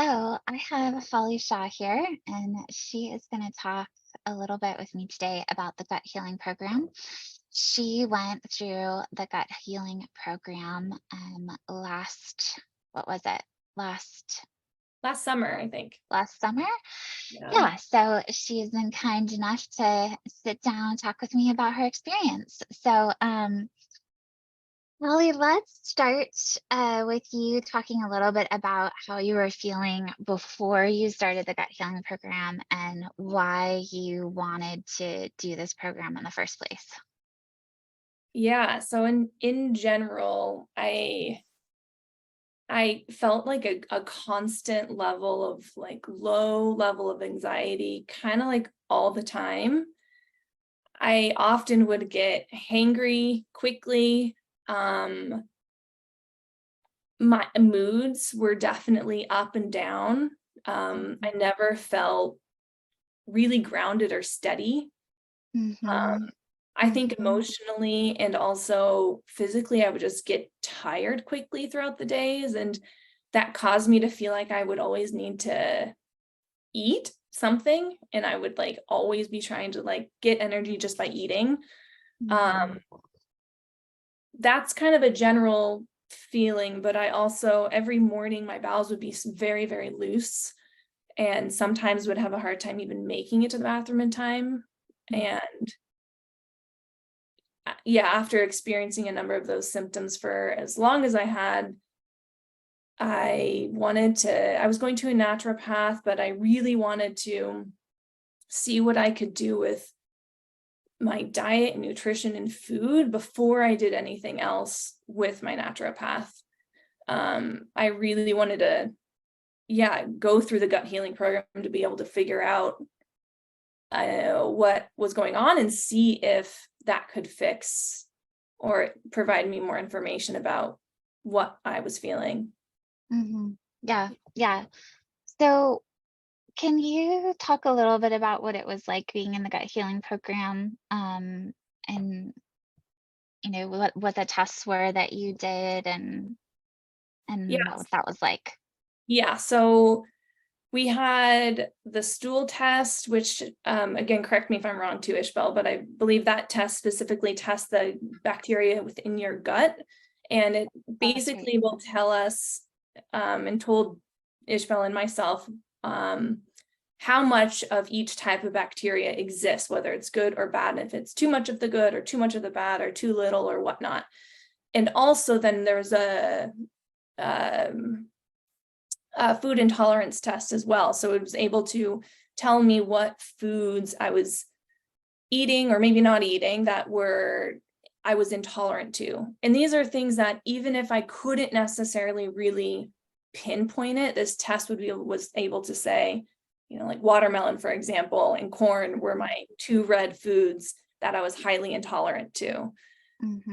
So I have Holly Shaw here, and she is going to talk a little bit with me today about the gut healing program. She went through the gut healing program what was it? Last Last summer, I think. last summer. Yeah. Yeah, so she's been kind enough to sit down and talk with me about her experience. Molly, let's start with you talking a little bit about how you were feeling before you started the gut healing program and why you wanted to do this program in the first place. Yeah. So in general, I felt like a constant level of like low level of anxiety, kind of like all the time. I often would get hangry quickly. My moods were definitely up and down. I never felt really grounded or steady. Mm-hmm. I think Mm-hmm. emotionally and also physically, I would just get tired quickly throughout the days. And that caused me to feel like I would always need to eat something. And I would like always be trying to like get energy just by eating. Mm-hmm. Um, that's kind of a general feeling, but I also, every morning, my bowels would be very, very loose and sometimes would have a hard time even making it to the bathroom in time. And yeah, after experiencing a number of those symptoms for as long as I had, I was going to a naturopath, but I really wanted to see what I could do with my diet and nutrition and food before I did anything else with my naturopath. I really wanted to, yeah, go through the gut healing program to be able to figure out what was going on and see if that could fix or provide me more information about what I was feeling. Mm-hmm. Yeah, yeah. So can you talk a little bit about what it was like being in the gut healing program? And what the tests were that you did and Yeah. what that was like. Yeah. So we had the stool test, which, again, correct me if I'm wrong too, Ishbel, but I believe that test specifically tests the bacteria within your gut. And it Oh, that's right. basically will tell us, and told Ishbel and myself, um, how much of each type of bacteria exists, whether it's good or bad, and if it's too much of the good or too much of the bad or too little or whatnot. And also then there's um, a food intolerance test as well. So it was able to tell me what foods I was eating or maybe not eating that were I was intolerant to. And these are things that even if I couldn't necessarily really pinpoint it, this test was able to say, like watermelon, for example, and corn were my two red foods that I was highly intolerant to.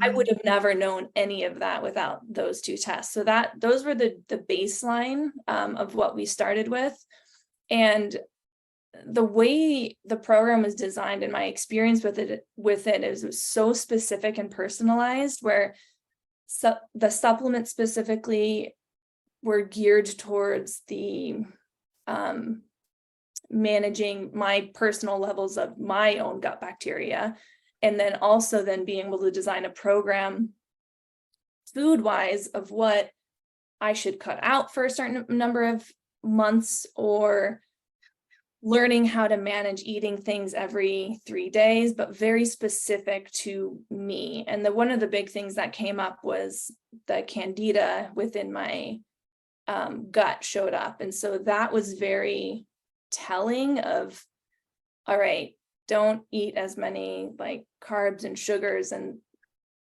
I would Mhm. have never known any of that without those two tests. So those were the baseline of what we started with. And the way the program was designed and my experience with it is so specific and personalized, where the supplements specifically were geared towards the um, managing my personal levels of my own gut bacteria, and then also then being able to design a program food wise of what I should cut out for a certain number of months, or learning how to manage eating things every 3 days, but very specific to me. And one of the big things that came up was the candida within my gut showed up. And so that was very telling of, all right, don't eat as many like carbs and sugars. And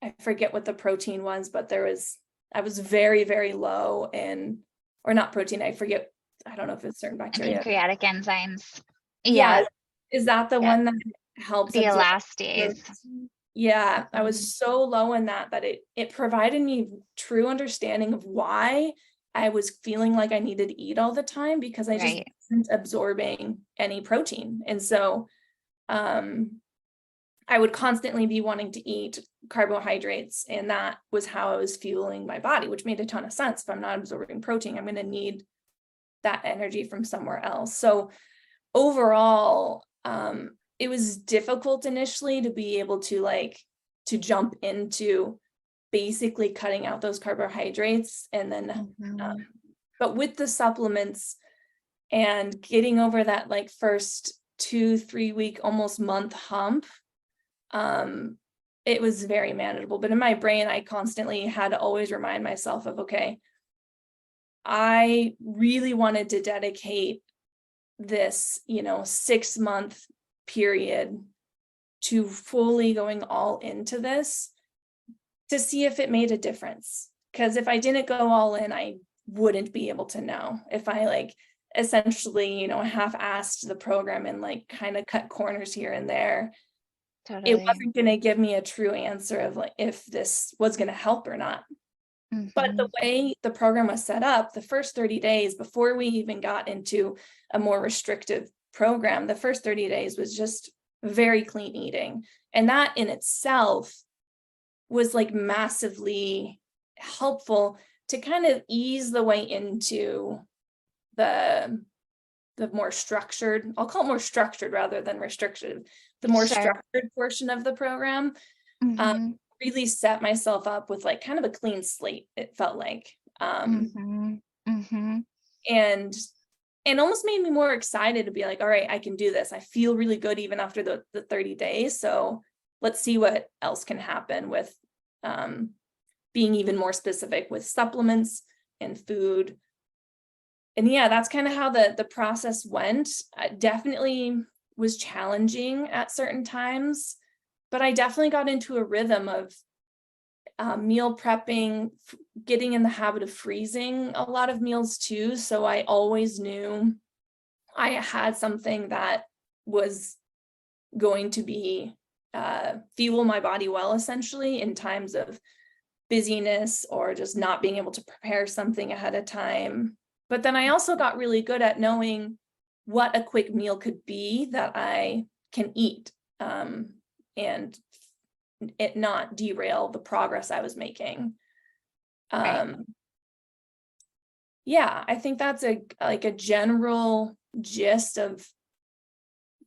I forget what the protein was, but I was very, very low in, or not protein, I forget. I don't know if it's certain bacteria. Pancreatic enzymes. Yeah. Yeah, Is that the yeah. one that helps The absorb elastase. protein? Yeah, I Mhm. was so low in that it provided me true understanding of why I was feeling like I needed to eat all the time, because I just Right. wasn't absorbing any protein. And so um I would constantly be wanting to eat carbohydrates, and that was how I was fueling my body, which made a ton of sense. If I'm not absorbing protein, I'm going to need that energy from somewhere else. So overall, it was difficult initially to be able to to jump into basically cutting out those carbohydrates. And then but with the supplements and getting over that first 2-3 week, almost month hump, it was very manageable. But in my brain, I constantly had to always remind myself of, okay, I really wanted to dedicate this 6-month period to fully going all into this to see if it made a difference. Because if I didn't go all in, I wouldn't be able to know. If I essentially half-assed the program and kind of cut corners here and there, it Totally. wasn't going to give me a true answer of if this was going to help or not. But the way the program was set up, the first 30 days before we even got into a more restrictive program, the first 30 days was just very clean eating. And that in itself was massively helpful to kind of ease the way into the more structured, I'll call it more structured rather than restrictive, the more Sure. structured portion of the program. Really set myself up with kind of a clean slate, it felt like. And almost made me more excited to be all right, I can do this. I feel really good even after the 30 days. So let's see what else can happen with being even more specific with supplements and food. And yeah, that's kind of how the process went. Definitely was challenging at certain times, but I definitely got into a rhythm of meal prepping, getting in the habit of freezing a lot of meals too. So I always knew I had something that was going to be fuel my body well, essentially, in times of busyness or just not being able to prepare something ahead of time. But then I also got really good at knowing what a quick meal could be that I can eat and it not derail the progress I was making. Right. Yeah, I think that's a general gist of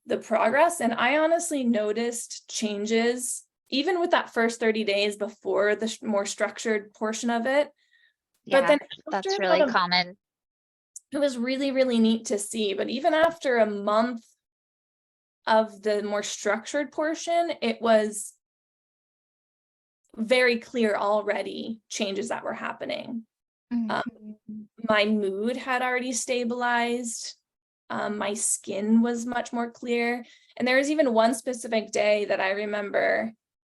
the progress. And I honestly noticed changes even with that first 30 days before the more structured portion of it. But Yeah, then after that's really about common. it was really, really neat to see. But even after a month of the more structured portion, it was very clear already changes that were happening. My mood had already stabilized. My skin was much more clear. And there was even one specific day that I remember,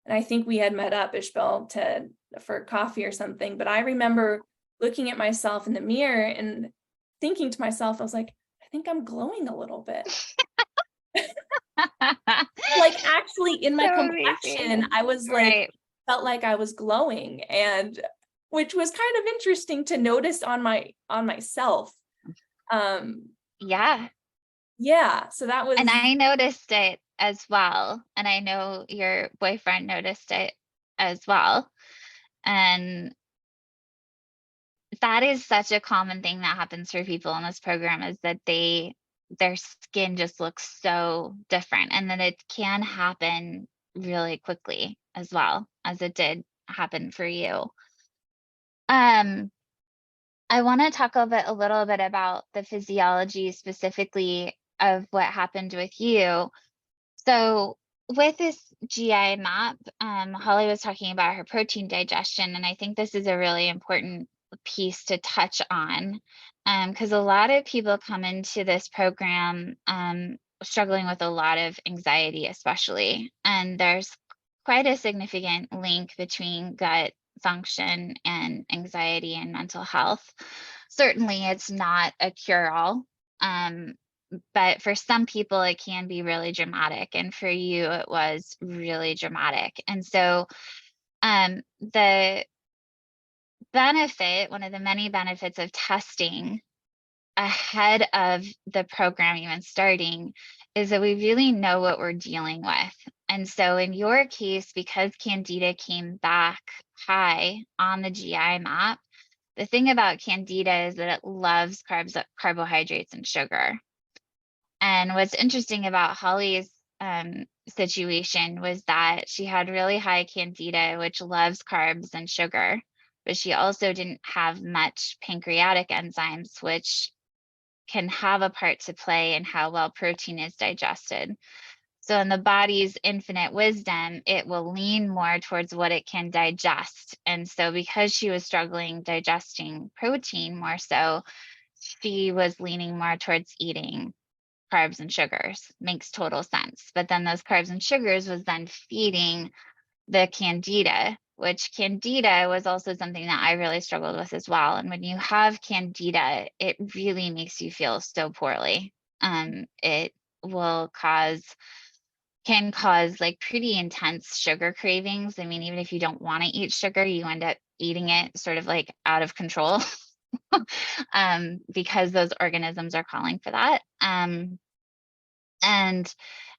and I think we had met up, Ishbel, for coffee or something, but I remember looking at myself in the mirror and thinking to myself, I was like, I think I'm glowing a little bit. Actually in my So complexion, amazing. I was Right. felt like I was glowing, and which was kind of interesting to notice on myself. Yeah. Yeah, so that And was I noticed it as well. And I know your boyfriend noticed it as well. And that is such a common thing that happens for people in this program is that their skin just looks so different and then it can happen really quickly as well as it did happen for you. Um, I want to talk a little bit about the physiology specifically of what happened with you. So with this GI map, Holly was talking about her protein digestion, and I think this is a really important piece to touch on because a lot of people come into this program struggling with a lot of anxiety, especially, and there's quite a significant link between gut function and anxiety and mental health. Certainly, it's not a cure-all. Um, but for some people it can be really dramatic, and for you it was really dramatic. And so the benefit, one of the many benefits of testing ahead of the program even starting, is that we really know what we're dealing with. And so in your case, because candida came back high on the GI map, the thing about candida is that it loves carbohydrates and sugar. And what's interesting about Holly's situation was that she had really high candida, which loves carbs and sugar, but she also didn't have much pancreatic enzymes, which can have a part to play in how well protein is digested. So in the body's infinite wisdom, it will lean more towards what it can digest. And so because she was struggling digesting protein more so, she was leaning more towards eating carbs and sugars. Makes total sense. But then those carbs and sugars was then feeding the candida, which candida was also something that I really struggled with as well. And when you have candida, it really makes you feel so poorly. It will can cause like pretty intense sugar cravings. I mean, even if you don't want to eat sugar, you end up eating it sort of like out of control because those organisms are calling for that. And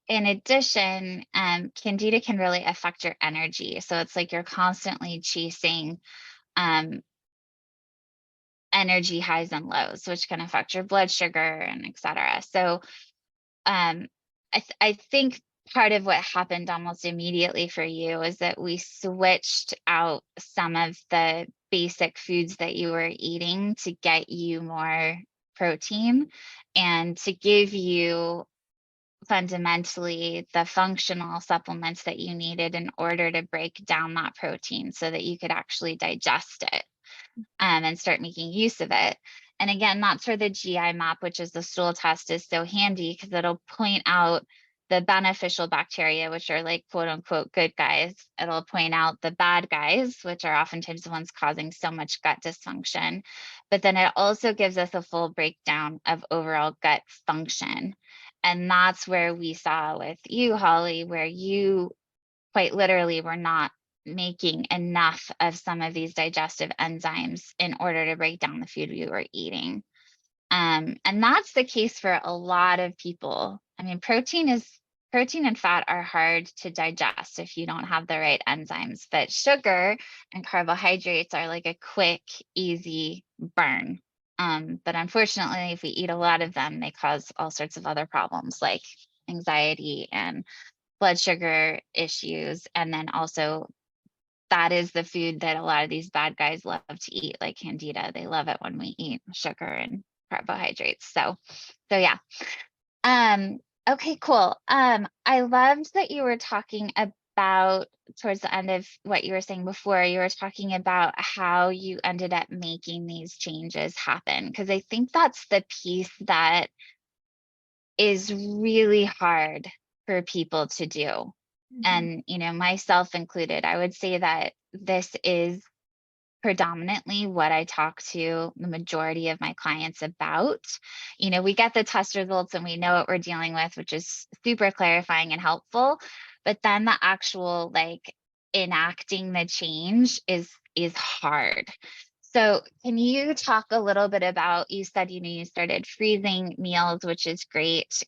in addition, candida can really affect your energy. So it's like you're constantly chasing um, energy highs and lows, which can affect your blood sugar and et cetera. So um, I think part of what happened almost immediately for you is that we switched out some of the basic foods that you were eating to get you more protein and to give you fundamentally the functional supplements that you needed in order to break down that protein so that you could actually digest it and start making use of it. And again, that's where the GI map, which is the stool test, is so handy because it'll point out the beneficial bacteria, which are like quote unquote good guys. It'll point out the bad guys, which are oftentimes the ones causing so much gut dysfunction. But then it also gives us a full breakdown of overall gut function. And that's where we saw with you, Holly, where you quite literally were not making enough of some of these digestive enzymes in order to break down the food we were eating. And that's the case for a lot of people. I mean, protein and fat are hard to digest if you don't have the right enzymes, but sugar and carbohydrates are like a quick, easy burn. But unfortunately, if we eat a lot of them, they cause all sorts of other problems like anxiety and blood sugar issues. And then also that is the food that a lot of these bad guys love to eat, like candida. They love it when we eat sugar and carbohydrates. So yeah. Um, okay, cool. I loved that you were talking about towards the end of what you were saying before, you were talking about how you ended up making these changes happen. Because I think that's the piece that is really hard for people to do. And, myself included, I would say that this is predominantly what I talk to the majority of my clients about. We get the test results and we know what we're dealing with, which is super clarifying and helpful. But then the actual like enacting the change is hard. So can you talk a little bit about, you said, you started freezing meals, which is great.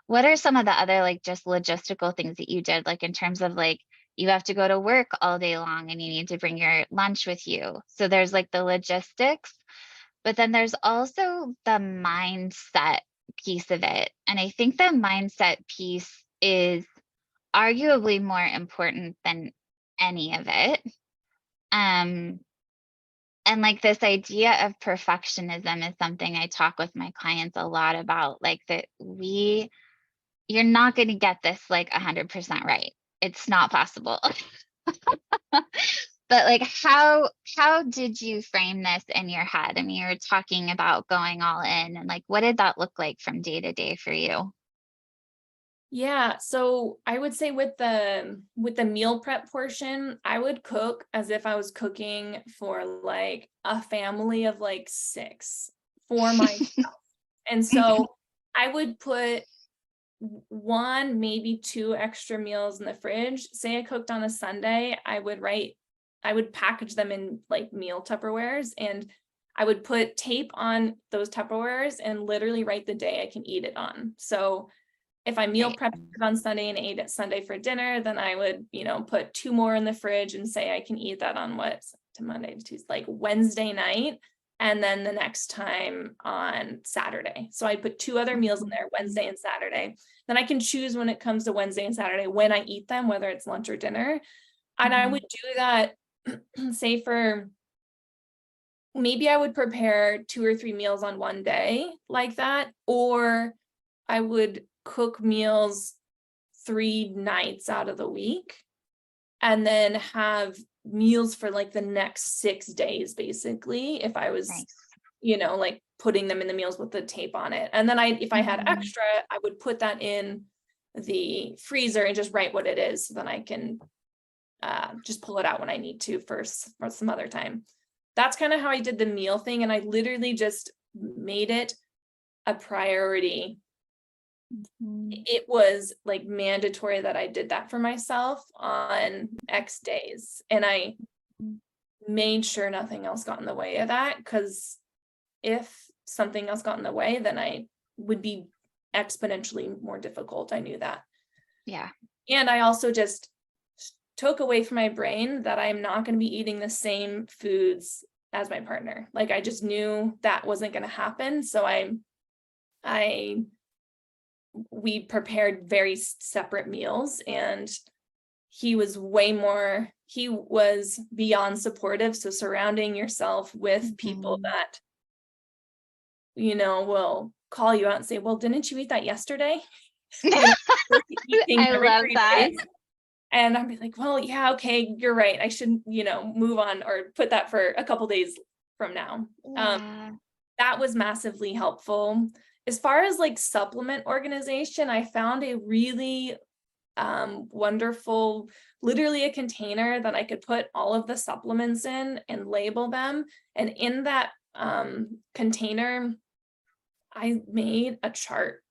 What are some of the other like just logistical things that you did, like in terms of like, you have to go to work all day long and you need to bring your lunch with you. So there's like the logistics, but then there's also the mindset piece of it. And I think the mindset piece is arguably more important than any of it. And like this idea of perfectionism is something I talk with my clients a lot about, like that you're not going to get this like 100% right. It's not possible. But like how did you frame this in your head? I mean, you were talking about going all in, and like what did that look like from day to day for you? Yeah, so I would say with the meal prep portion, I would cook as if I was cooking for like a family of like 6 for myself. And so I would put 1, maybe 2 extra meals in the fridge. Say I cooked on a Sunday, I would package them in like meal Tupperwares, and I would put tape on those Tupperwares and literally write the day I can eat it on. So if I meal Right. prepped on Sunday and ate it Sunday for dinner, then I would, put 2 more in the fridge and say I can eat that on to Monday to Tuesday, like Wednesday night, and then the next time on Saturday. So I put 2 other meals in there, Wednesday and Saturday. Then I can choose when it comes to Wednesday and Saturday when I eat them, whether it's lunch or dinner. And I would do that, say for maybe I would prepare 2 or 3 meals on one day like that, or I would cook meals 3 nights out of the week and then have meals for like the next 6 days, basically, if I was, Nice. like putting them in the meals with the tape on it. And then if I had extra, I would put that in the freezer and just write what it is. So then I can just pull it out when I need to for some other time. That's kind of how I did the meal thing. And I literally just made it a priority. It was like mandatory that I did that for myself on X days. And I made sure nothing else got in the way of that, because if something else got in the way, then I would be exponentially more difficult. I knew that. Yeah. And I also just took away from my brain that I'm not going to be eating the same foods as my partner. Like, I just knew that wasn't going to happen. So we prepared very separate meals, and he was beyond supportive. So surrounding yourself with people that, will call you out and say, well, didn't you eat that yesterday? I love that. And I'd be like, well, yeah, okay, you're right. I shouldn't, move on or put that for a couple days from now. Yeah. That was massively helpful. As far as like supplement organization, I found a really wonderful, literally a container that I could put all of the supplements in and label them. And in that container, I made a chart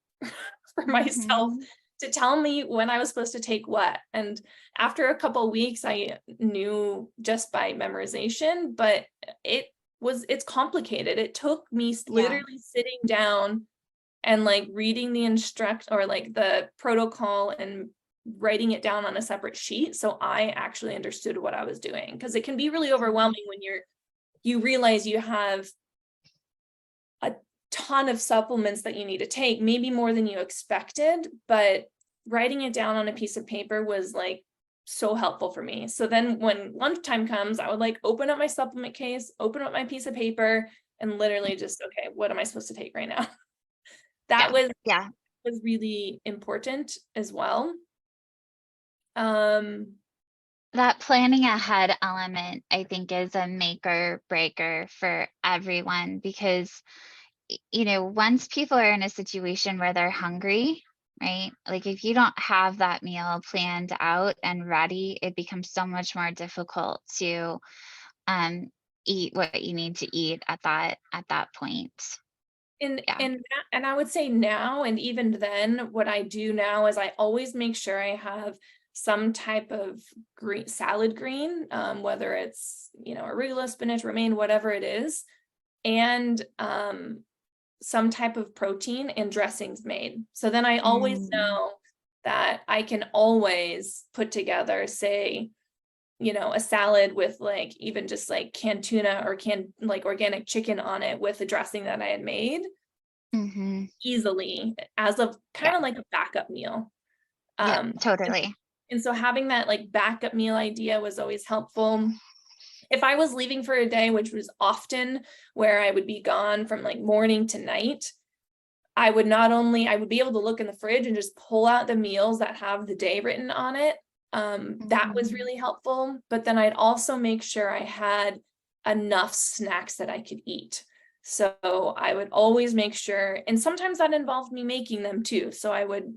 for myself to tell me when I was supposed to take what. And after a couple of weeks, I knew just by memorization, but it's complicated. It took me literally sitting down and like reading the the protocol and writing it down on a separate sheet. So I actually understood what I was doing, because it can be really overwhelming when you realize you have a ton of supplements that you need to take, maybe more than you expected, but writing it down on a piece of paper was like so helpful for me. So then when lunchtime comes, I would like open up my supplement case, open up my piece of paper, and literally just, okay, what am I supposed to take right now? That was really important as well. That planning ahead element, I think, is a make or breaker for everyone, because once people are in a situation where they're hungry, right? Like, if you don't have that meal planned out and ready, it becomes so much more difficult to eat what you need to eat at that point. And Yeah. and I would say now, and even then, what I do now is I always make sure I have some type of salad green, whether it's, arugula, spinach, romaine, whatever it is, and some type of protein and dressings made. So then I always know that I can always put together, say, a salad with like even just like canned tuna or canned like organic chicken on it with the dressing that I had made easily, as of kind of like a backup meal. Totally. And so having that like backup meal idea was always helpful. If I was leaving for a day, which was often where I would be gone from like morning to night, I would be able to look in the fridge and just pull out the meals that have the day written on it. That was really helpful. But then I'd also make sure I had enough snacks that I could eat. So I would always make sure, and sometimes that involved me making them too. So I would,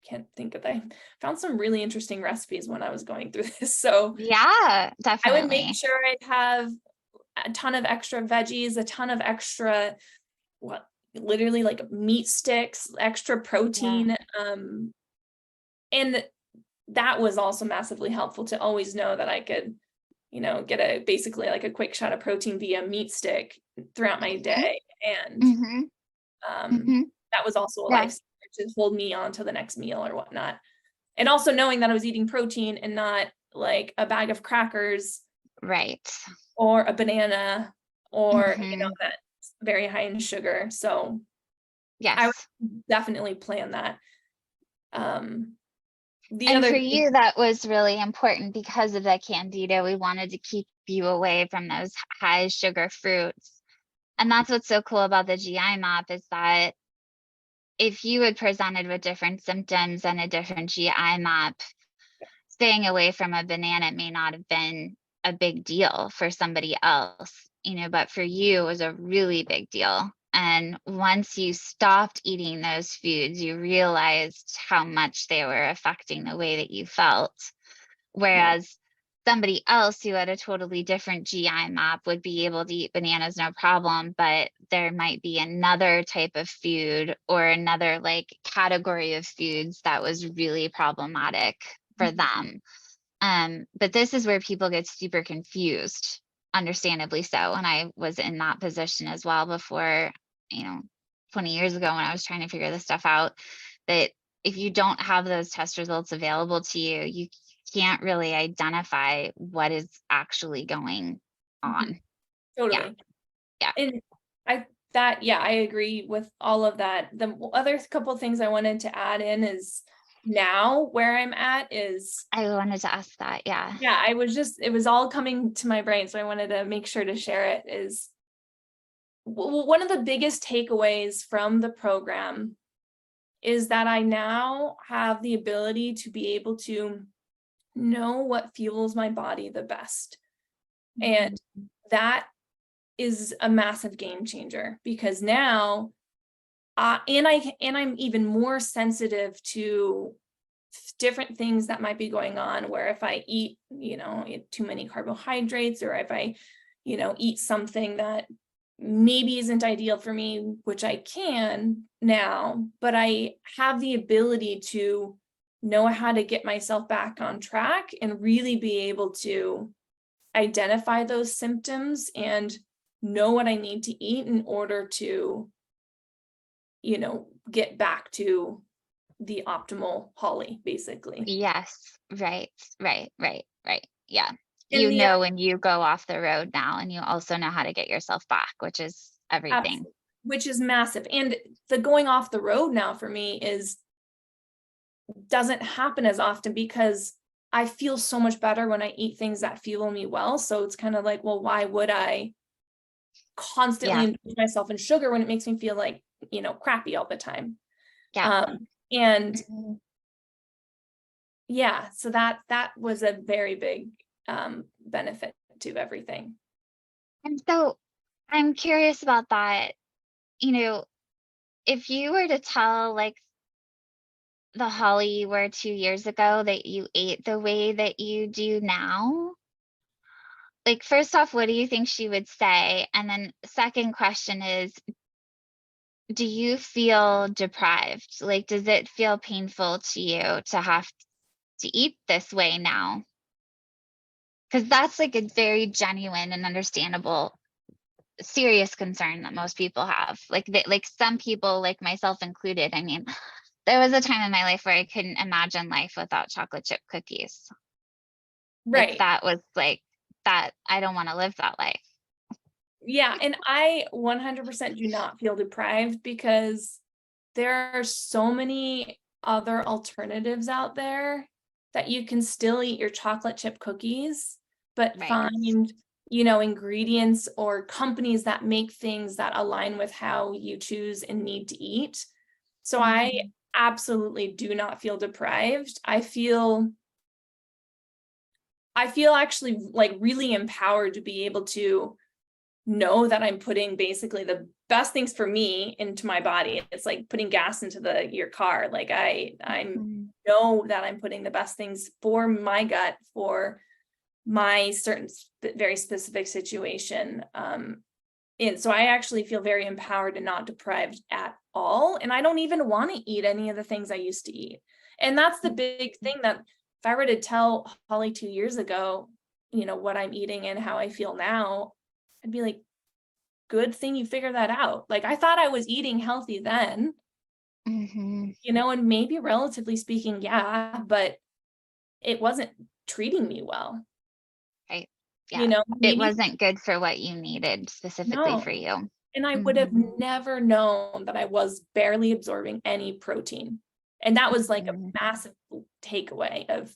can't think of, I found some really interesting recipes when I was going through this. So Yeah, I would make definitely. sure I'd have a ton of extra veggies, a ton of extra, literally like meat sticks, extra protein. And that was also massively helpful to always know that I could, get basically like a quick shot of protein via meat stick throughout my day. And that was also a Yeah. lifesaver to hold me on to the next meal or whatnot. And also knowing that I was eating protein and not like a bag of crackers Right. or a banana or, Hmm. that's very high in sugar. So I Yes. would definitely plan that. Um, the And other for thing, you, that was really important because of the candida. We wanted to keep you away from those high sugar fruits. And that's what's so cool about the GI map is that if you had presented with different symptoms and a different GI map, staying away from a banana may not have been a big deal for somebody else, but for you, it was a really big deal. And once you stopped eating those foods, you realized how much they were affecting the way that you felt. yeah, Whereas somebody else who had a totally different GI map would be able to eat bananas no problem, but there might be another type of food or another like category of foods that was really problematic for mhm, them. But this is where people get super confused, understandably so. And I was in that position as well before, you know, 20 years ago when I was trying to figure this stuff out. That if you don't have those test results available to you, you can't really identify what is actually going mhm, on. Yeah, totally. yeah. And I agree with all of that. The other couple of things I wanted to add in is now where I'm at is, I wanted to ask that. Yeah. yeah, it was all coming to my brain. So I wanted to make sure to share it is one of the biggest takeaways from the program is that I now have the ability to be able to know what fuels my body the best. And Mhm. that is a massive game changer because now and I'm even more sensitive to different things that might be going on where if I eat, too many carbohydrates or if I, eat something that maybe isn't ideal for me, which I can now, but I have the ability to know how to get myself back on track and really be able to identify those symptoms and know what I need to eat in order to, get back to the optimal Holly, basically. Yes. Right. Right. Right. Right. Yeah. And the When you go off the road now, and you also know how to get yourself back, which is everything. absolutely, which is massive. And the going off the road now for me doesn't happen as often because I feel so much better when I eat things that fuel me well. So it's kind of like, well, why would I constantly Yeah. indulge myself in sugar when it makes me feel like, crappy all the time? Yeah. And Mhm. yeah, so that was a very big benefit to everything. And so I'm curious about that. You know, if you were to tell like the Holly you were 2 years ago that you ate the way that you do now, like first off, what do you think she would say? And then second question is, do you feel deprived? Like, does it feel painful to you to have to eat this way now? Because that's like a very genuine and understandable serious concern that most people have. Like some people, like myself included. I mean, there was a time in my life where I couldn't imagine life without chocolate chip cookies. Like Right. that was like that I don't want to live that life. Yeah, and I 100% do not feel deprived because there are so many other alternatives out there that you can still eat your chocolate chip cookies, but Right. find, ingredients or companies that make things that align with how you choose and need to eat. So I Mhm. absolutely do not feel deprived. I feel actually like really empowered to be able to know that I'm putting basically the best things for me into my body. It's like putting gas into your car. Like I Mhm. know that I'm putting the best things for my gut for my certain very specific situation. And so I actually feel very empowered and not deprived at all. And I don't even want to eat any of the things I used to eat. And that's the big thing that if I were to tell Holly 2 years ago, what I'm eating and how I feel now, I'd be like, good thing you figured that out. Like I thought I was eating healthy then. Mhm. And maybe relatively speaking, yeah, but it wasn't treating me well, Right. Yeah. It maybe wasn't good for what you needed specifically no. for you. And I would have Mhm. never known that I was barely absorbing any protein. And that was like a Mhm. massive takeaway of,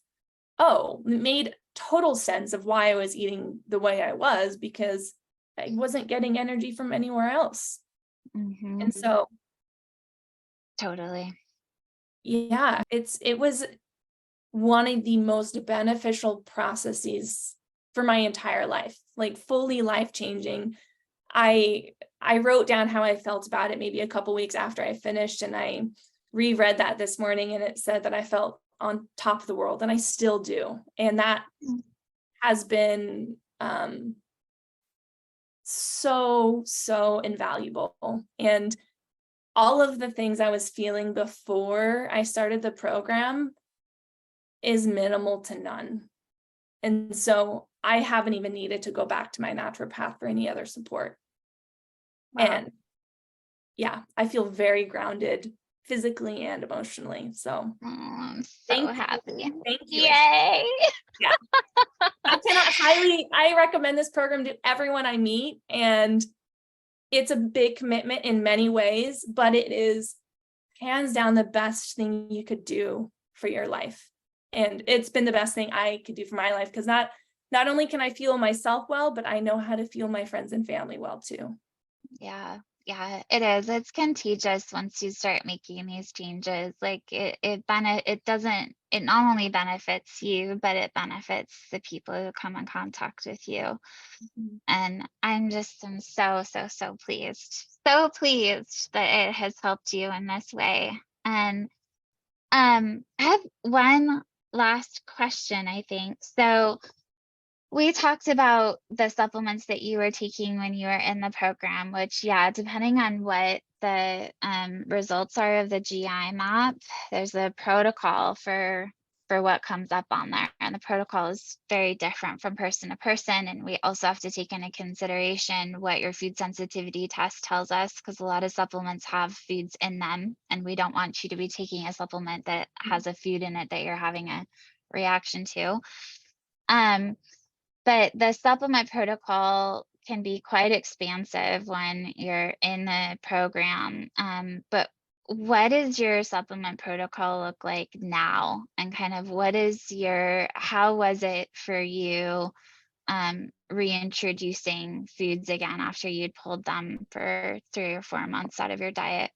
oh, it made total sense of why I was eating the way I was, because I wasn't getting energy from anywhere else. Mhm. And so, Totally. yeah, it was one of the most beneficial processes for my entire life, like fully life-changing. I I wrote down how I felt about it maybe a couple weeks after I finished, and I reread that this morning, and it said that I felt on top of the world, and I still do. And that Mm. has been so invaluable. And all of the things I was feeling before I started the program is minimal to none. And so I haven't even needed to go back to my naturopath for any other support. Wow. And yeah, I feel very grounded physically and emotionally. So Oh, I'm so thank you. happy. Thank you. Yay. Yeah, I recommend this program to everyone I meet. And it's a big commitment in many ways, but it is hands down the best thing you could do for your life. And it's been the best thing I could do for my life, because not only can I feel myself well, but I know how to feel my friends and family well too. Yeah. Yeah, it is. It's contagious once you start making these changes. Like it doesn't it not only benefits you, but it benefits the people who come in contact with you. Mhm. And I'm so pleased. So pleased that it has helped you in this way. And I have one last question, I think. So we talked about the supplements that you were taking when you were in the program, which, yeah, depending on what the results are of the GI map, there's a protocol for what comes up on there, and the protocol is very different from person to person. And we also have to take into consideration what your food sensitivity test tells us, because a lot of supplements have foods in them, and we don't want you to be taking a supplement that has a food in it that you're having a reaction to. Um, but the supplement protocol can be quite expansive when you're in the program. But what does your supplement protocol look like now? And kind of how was it for you reintroducing foods again after you'd pulled them for 3 or 4 months out of your diet?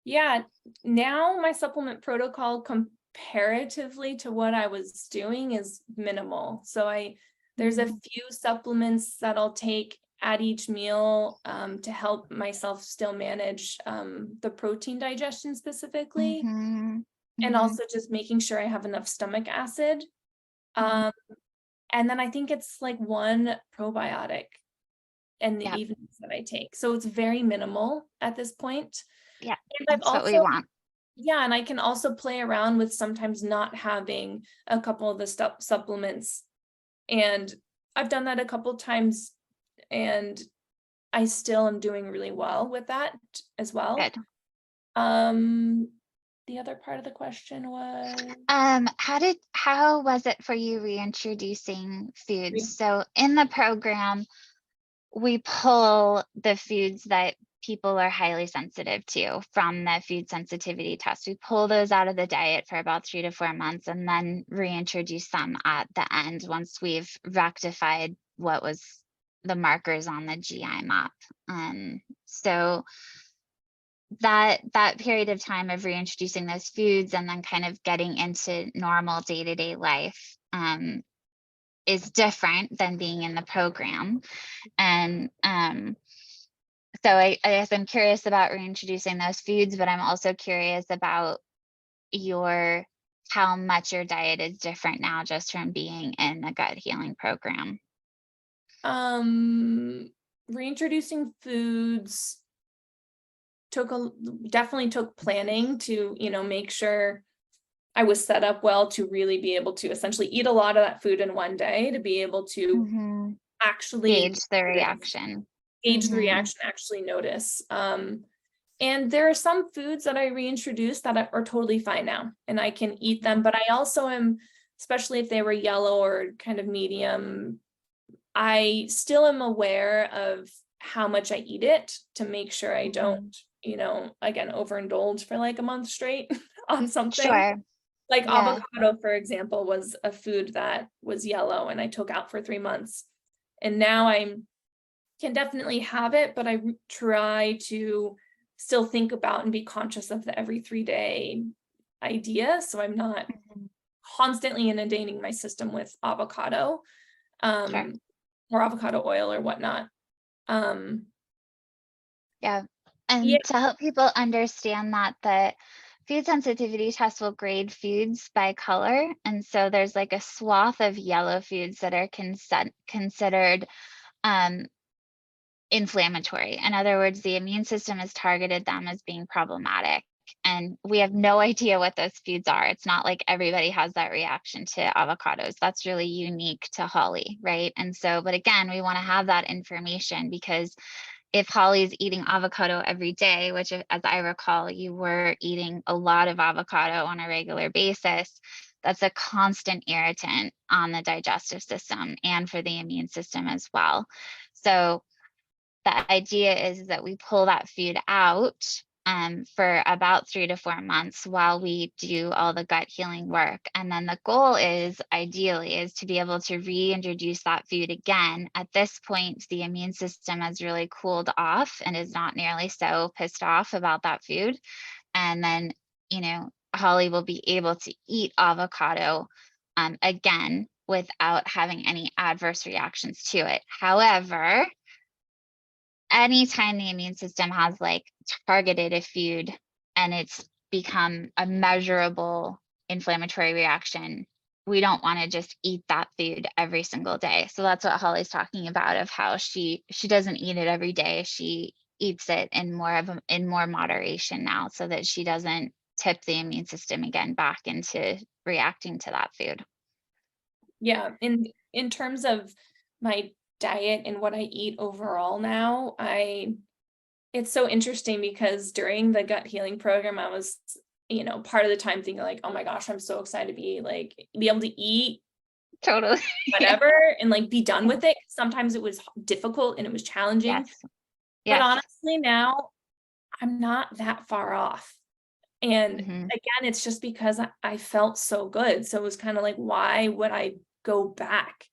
Yeah, now my supplement protocol comparatively to what I was doing is minimal. So there's a Mhm. few supplements that I'll take at each meal to help myself still manage the protein digestion specifically, Mhm. and Mhm. also just making sure I have enough stomach acid. Mhm. Um, and then I think it's like one probiotic in the Yep. evenings that I take. So it's very minimal at this point. Yeah. And I've That's what we also want. Yeah, and I can also play around with sometimes not having a couple of the supplements. And I've done that a couple times, and I still am doing really well with that as well. Good. Um, the other part of the question was How was it for you reintroducing foods? So in the program, we pull the foods that people are highly sensitive to from the food sensitivity test. We pull those out of the diet for about 3 to 4 months and then reintroduce them at the end once we've rectified what was the markers on the GI map. So that period of time of reintroducing those foods and then kind of getting into normal day-to-day life is different than being in the program. And so I guess I'm curious about reintroducing those foods, but I'm also curious about your how much your diet is different now just from being in the gut healing program. um reintroducing foods definitely took planning to, make sure I was set up well to really be able to essentially eat a lot of that food in one day, to be able to Hmm. actually Gauge the notice, reaction. gauge the Hmm. reaction, actually notice. And there are some foods that I reintroduced that are totally fine now, and I can eat them. But I also am, especially if they were yellow or kind of medium, I still am aware of how much I eat it to make sure I don't, again, overindulge for like a month straight on something. Sure. Like Yeah. avocado, for example, was a food that was yellow and I took out for 3 months. And now I can definitely have it, but I try to still think about and be conscious of the every 3-day idea. So I'm not Mhm. constantly inundating my system with avocado, Sure. um, or avocado oil or whatnot. Um, Yeah. yeah, And to help people understand that the food sensitivity test will grade foods by color. And so there's like a swath of yellow foods that are considered um, inflammatory. In other words, the immune system has targeted them as being problematic. And we have no idea what those foods are. It's not like everybody has that reaction to avocados. That's really unique to Holly, right? And so, but again, we want to have that information because if Holly's eating avocado every day, which as I recall, you were eating a lot of avocado on a regular basis, that's a constant irritant on the digestive system and for the immune system as well. So the idea is that we pull that food out for about 3 to 4 months while we do all the gut healing work. And then the goal is ideally is to be able to reintroduce that food again. At this point, the immune system has really cooled off and is not nearly so pissed off about that food. And then, Holly will be able to eat avocado again without having any adverse reactions to it. However, anytime the immune system has like targeted a food and it's become a measurable inflammatory reaction, we don't want to just eat that food every single day. So that's what Holly's talking about of how she doesn't eat it every day. She eats it in more moderation now so that she doesn't tip the immune system again back into reacting to that food. yeah. In terms of my diet and what I eat overall now, it's so interesting because during the gut healing program, I was, part of the time thinking like, oh my gosh, I'm so excited to be able to eat Totally. Yeah. whatever and like be done with it. Sometimes it was difficult and it was challenging, Yes. but Yes. honestly now I'm not that far off. And Hmm. again, it's just because I felt so good. So it was kind of like, why would I go back?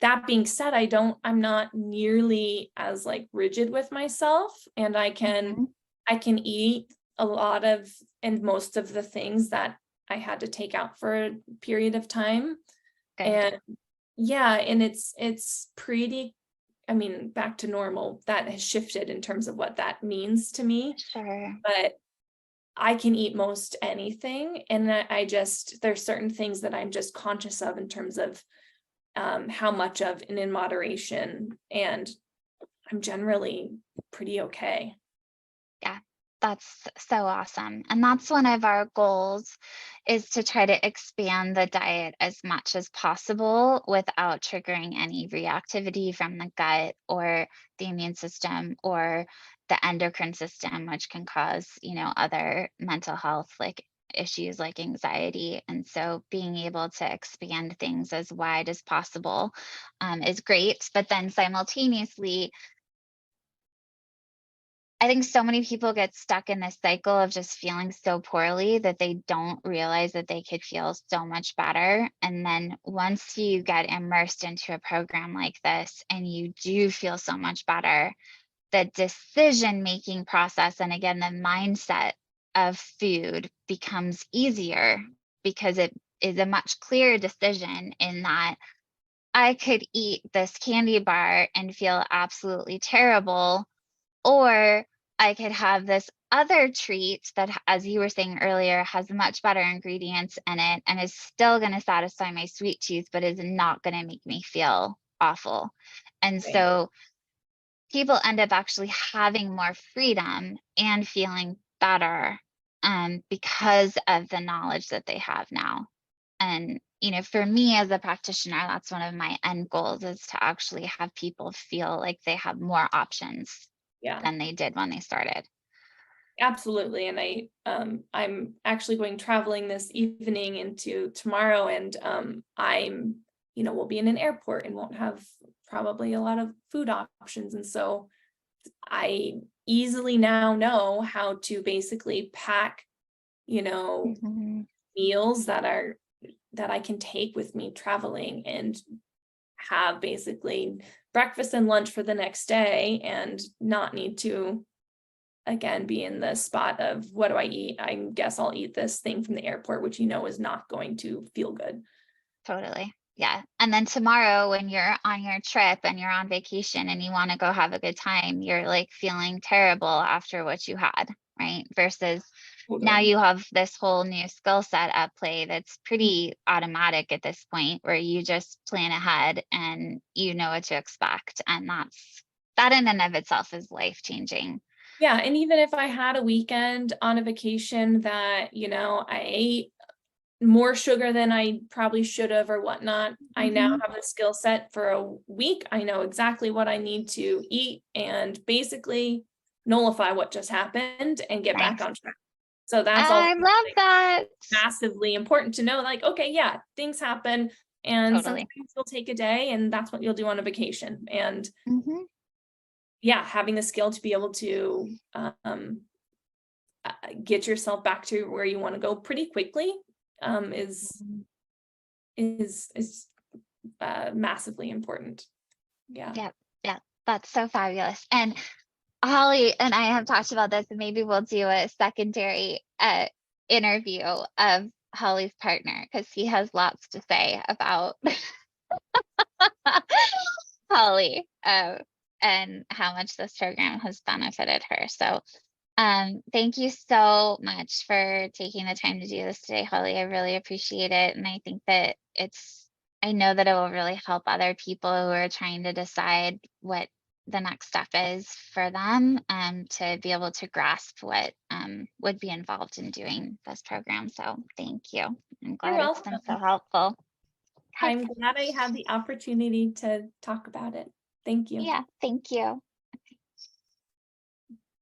That being said, I'm not nearly as like rigid with myself, and Hmm. I can eat a lot of and most of the things that I had to take out for a period of time. Good. And yeah, and it's pretty, I mean, back to normal. That has shifted in terms of what that means to me. Sure. But I can eat most anything, and I just there's certain things that I'm just conscious of in terms of how much of and in moderation, and I'm generally pretty okay. Yeah, that's so awesome. And that's one of our goals is to try to expand the diet as much as possible without triggering any reactivity from the gut or the immune system or the endocrine system, which can cause, other mental health like issues like anxiety. And so being able to expand things as wide as possible is great. But then simultaneously, I think so many people get stuck in this cycle of just feeling so poorly that they don't realize that they could feel so much better. And then once you get immersed into a program like this and you do feel so much better, the decision making process and again, the mindset of food becomes easier because it is a much clearer decision in that I could eat this candy bar and feel absolutely terrible, or I could have this other treat that, as you were saying earlier, has much better ingredients in it and is still going to satisfy my sweet tooth, but is not going to make me feel awful. And Right. so people end up actually having more freedom and feeling better because of the knowledge that they have now. And, for me as a practitioner, that's one of my end goals is to actually have people feel like they have more options Yeah. than they did when they started. Absolutely. And I'm actually going traveling this evening into tomorrow, and I'm, we'll be in an airport and won't have probably a lot of food options. And so I easily now know how to basically pack, you know, Mhm. meals that I can take with me traveling, and have basically breakfast and lunch for the next day, and not need to again be in the spot of what do I eat? I guess I'll eat this thing from the airport, which is not going to feel good. Totally. Yeah. And then tomorrow when you're on your trip and you're on vacation and you want to go have a good time, you're like feeling terrible after what you had, right? Versus now Totally. you have this whole new skill set at play that's pretty automatic at this point where you just plan ahead and you know what to expect. And that in and of itself is life changing. Yeah, and even if I had a weekend on a vacation that, I ate more sugar than I probably should have or whatnot, I now Hmm. have the skill set for a week. I know exactly what I need to eat and basically nullify what just happened and get back Nice. on track. So that's also I love that. massively important to know, like, okay, yeah, things happen, and sometimes Totally. you'll take a day and that's what you'll do on a vacation. And Hmm. yeah, having the skill to be able to get yourself back to where you want to go pretty quickly is massively important. Yeah. Yep. Yeah. That's so fabulous. And Holly and I have talked about this, and maybe we'll do a secondary interview of Holly's partner because he has lots to say about Holly and how much this program has benefited her. So, thank you so much for taking the time to do this today, Holly. I really appreciate it. And I think that I know that it will really help other people who are trying to decide what the next step is for them, to be able to grasp what would be involved in doing this program. So thank you. I'm You're glad it's been so welcome. helpful. Okay. I'm glad I had the opportunity to talk about it. Thank you. Yeah, thank you.